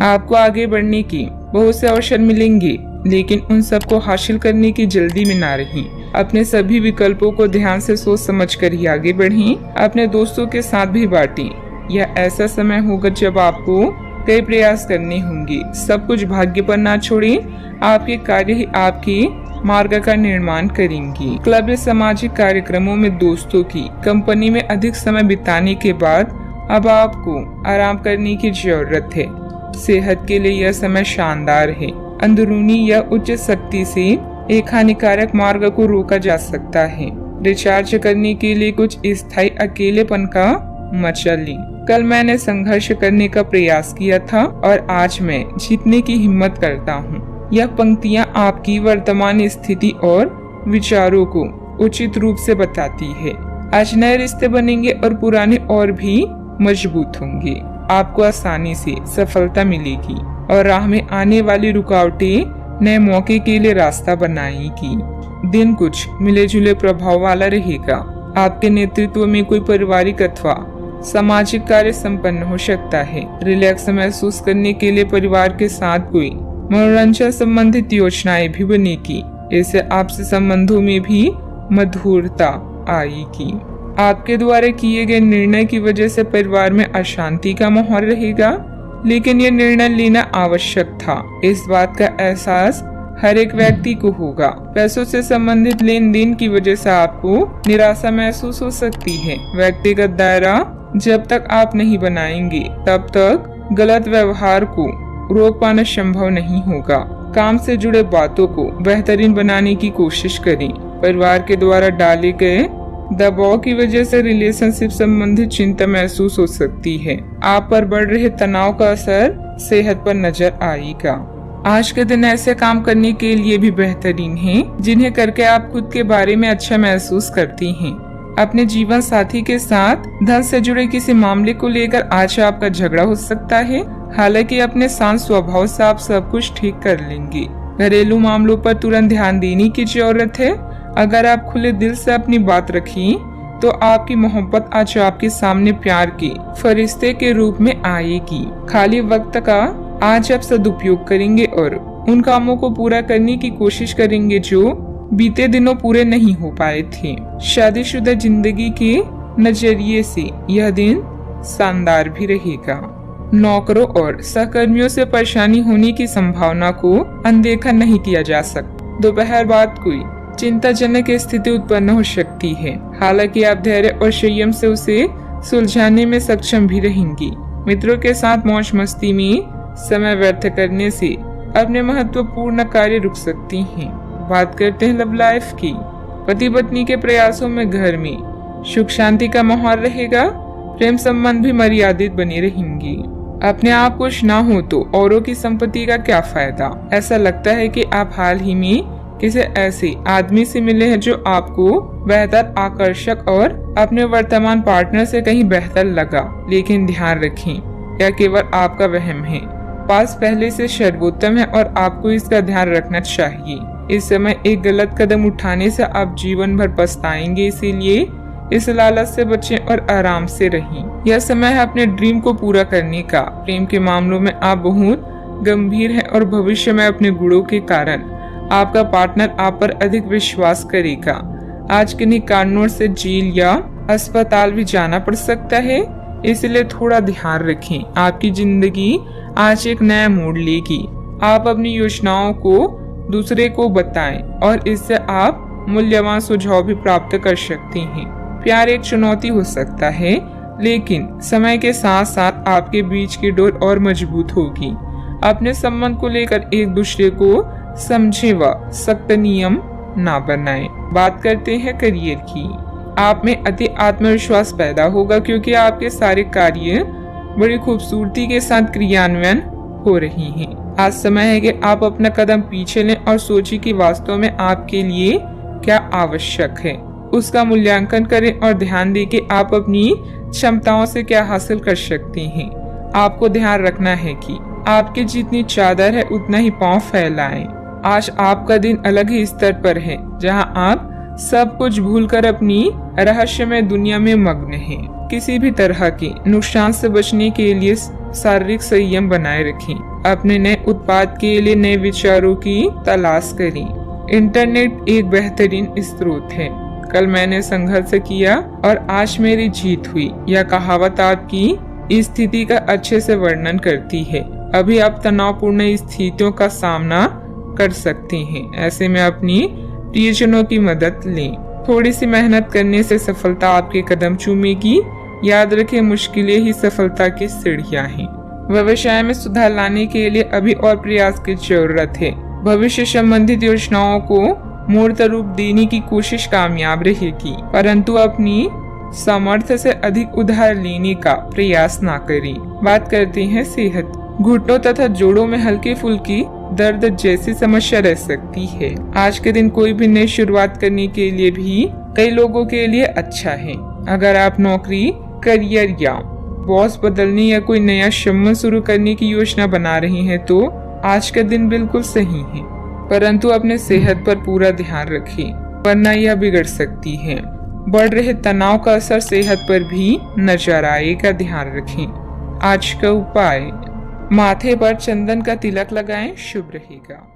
आपको आगे बढ़ने की बहुत से अवसर मिलेंगे, लेकिन उन सबको हासिल करने की जल्दी में ना रहें। अपने सभी विकल्पों को ध्यान से सोच समझ कर ही आगे बढ़ें। अपने दोस्तों के साथ भी बांटें। यह ऐसा समय होगा जब आपको कई प्रयास करने होंगे। सब कुछ भाग्य पर ना छोड़ें। आपके कार्य ही आपके मार्ग का निर्माण करेंगे। क्लब या सामाजिक कार्यक्रमों में दोस्तों की कंपनी में अधिक समय बिताने के बाद अब आपको आराम करने की जरूरत है। सेहत के लिए यह समय शानदार है। अंदरूनी या उच्च शक्ति से एक हानिकारक मार्ग को रोका जा सकता है। रिचार्ज करने के लिए कुछ स्थायी अकेलेपन का मजा लें। कल मैंने संघर्ष करने का प्रयास किया था और आज मैं जीतने की हिम्मत करता हूँ। यह पंक्तियाँ आपकी वर्तमान स्थिति और विचारों को उचित रूप से बताती है। आज नए रिश्ते बनेंगे और पुराने और भी मजबूत होंगे। आपको आसानी से सफलता मिलेगी और राह में आने वाली रुकावटें नए मौके के लिए रास्ता बनाएगी। दिन कुछ मिले जुले प्रभाव वाला रहेगा। आपके नेतृत्व में कोई पारिवारिक अथवा सामाजिक कार्य संपन्न हो सकता है। रिलैक्स महसूस करने के लिए परिवार के साथ कोई मनोरंजन संबंधित योजनाएं भी बनेगी। इससे आपसे संबंधों में भी मधुरता आएगी। आपके द्वारा किए गए निर्णय की वजह से परिवार में अशांति का माहौल रहेगा, लेकिन यह निर्णय लेना आवश्यक था। इस बात का एहसास हर एक व्यक्ति को होगा। पैसों से संबंधित लेन देन की वजह से आपको निराशा महसूस हो सकती है। व्यक्तिगत दायरा जब तक आप नहीं बनाएंगे तब तक गलत व्यवहार को रोक पाना संभव नहीं होगा। काम से जुड़े बातों को बेहतरीन बनाने की कोशिश करें। परिवार के द्वारा डाले गए दबाव की वजह से रिलेशनशिप संबंधित चिंता महसूस हो सकती है। आप पर बढ़ रहे तनाव का असर सेहत पर नजर आएगा। आज के दिन ऐसे काम करने के लिए भी बेहतरीन हैं, जिन्हें करके आप खुद के बारे में अच्छा महसूस करती हैं। अपने जीवन साथी के साथ धन से जुड़े किसी मामले को लेकर आज आपका झगड़ा हो सकता है। हालांकि अपने शांत स्वभाव से आप सब कुछ ठीक कर लेंगे। घरेलू मामलों पर तुरंत ध्यान देने की जरूरत है। अगर आप खुले दिल से अपनी बात रखें तो आपकी मोहब्बत आज आपके सामने प्यार के फरिश्ते के रूप में आएगी। खाली वक्त का आज आप सदुपयोग करेंगे और उन कामों को पूरा करने की कोशिश करेंगे जो बीते दिनों पूरे नहीं हो पाए थे। शादीशुदा जिंदगी के नजरिए से यह दिन शानदार भी रहेगा। नौकरों और सहकर्मियों से परेशानी होने की संभावना को अनदेखा नहीं किया जा सकता। दोपहर बाद कोई चिंताजनक स्थिति उत्पन्न हो सकती है। हालांकि आप धैर्य और संयम से उसे सुलझाने में सक्षम भी रहेंगी। मित्रों के साथ मौज मस्ती में समय व्यर्थ करने से अपने महत्वपूर्ण कार्य रुक सकती हैं। बात करते हैं लव लाइफ की। पति पत्नी के प्रयासों में घर में सुख शांति का माहौल रहेगा। प्रेम संबंध भी मर्यादित बने रहेंगी। अपने आप कुछ ना हो तो औरों की संपत्ति का क्या फायदा। ऐसा लगता है कि आप हाल ही में किसी ऐसे आदमी से मिले हैं जो आपको बेहतर, आकर्षक और अपने वर्तमान पार्टनर से कहीं बेहतर लगा। लेकिन ध्यान रखें, यह केवल आपका वहम है। पास पहले से सर्वोत्तम है और आपको इसका ध्यान रखना चाहिए। इस समय एक गलत कदम उठाने से आप जीवन भर पछताएंगे। इसीलिए इस लालच से बचें और आराम से रहें। यह समय है अपने ड्रीम को पूरा करने का। प्रेम के मामलों में आप बहुत गंभीर हैं और भविष्य में अपने गुणों के कारण आपका पार्टनर आप पर अधिक विश्वास करेगा। आज किन्हीं कारणों से जेल या अस्पताल भी जाना पड़ सकता है, इसलिए थोड़ा ध्यान रखें। आपकी जिंदगी आज एक नया मोड़ लेगी। आप अपनी योजनाओं को दूसरे को बताएं और इससे आप मूल्यवान सुझाव भी प्राप्त कर सकते हैं। प्यार एक चुनौती हो सकता है, लेकिन समय के साथ साथ आपके बीच की डोर और मजबूत होगी। अपने संबंध को लेकर एक दूसरे को समझे व सख्त नियम ना बनाएं। बात करते हैं करियर की। आप में अति आत्मविश्वास पैदा होगा क्योंकि आपके सारे कार्य बड़ी खूबसूरती के साथ क्रियान्वयन हो रही हैं। आज समय है कि आप अपना कदम पीछे लें और सोचिए कि वास्तव में आपके लिए क्या आवश्यक है। उसका मूल्यांकन करें और ध्यान दें कि आप अपनी क्षमताओं से क्या हासिल कर सकते हैं। आपको ध्यान रखना है कि आपकी जितनी चादर है उतना ही पांव फैलाएं। आज आपका दिन अलग ही स्तर पर है, जहां आप सब कुछ भूलकर अपनी रहस्यमय दुनिया में मग्न हैं। किसी भी तरह के नुकसान से बचने के लिए शारीरिक संयम बनाए रखें। अपने नए उत्पाद के लिए नए विचारों की तलाश करें। इंटरनेट एक बेहतरीन स्रोत है। कल मैंने संघर्ष किया और आज मेरी जीत हुई। यह कहावत आपकी स्थिति का अच्छे से वर्णन करती है। अभी आप तनावपूर्ण स्थितियों का सामना कर सकते हैं। ऐसे में अपनी प्रियजनों की मदद लें। थोड़ी सी मेहनत करने से सफलता आपके कदम चूमेगी। याद रखें, मुश्किलें ही सफलता की सीढ़ियां हैं। व्यवसाय में सुधार लाने के लिए अभी और प्रयास की जरूरत है। भविष्य संबंधित योजनाओं को मूर्त रूप देने की कोशिश कामयाब रहेगी, परंतु अपनी सामर्थ्य से अधिक उधार लेने का प्रयास ना करें। बात करते हैं सेहत। घुटनों तथा जोड़ों में हल्की फुल्की दर्द जैसी समस्या रह सकती है। आज के दिन कोई भी नई शुरुआत करने के लिए भी कई लोगों के लिए अच्छा है। अगर आप नौकरी, करियर या बॉस बदलने या कोई नया संबंध शुरू करने की योजना बना रहे हैं तो आज का दिन बिल्कुल सही है, परंतु अपने सेहत पर पूरा ध्यान रखें, वरना यह बिगड़ सकती है। बढ़ रहे तनाव का असर सेहत पर भी नजर आएगा, ध्यान रखें। आज का उपाय, माथे पर चंदन का तिलक लगाएं, शुभ रहेगा।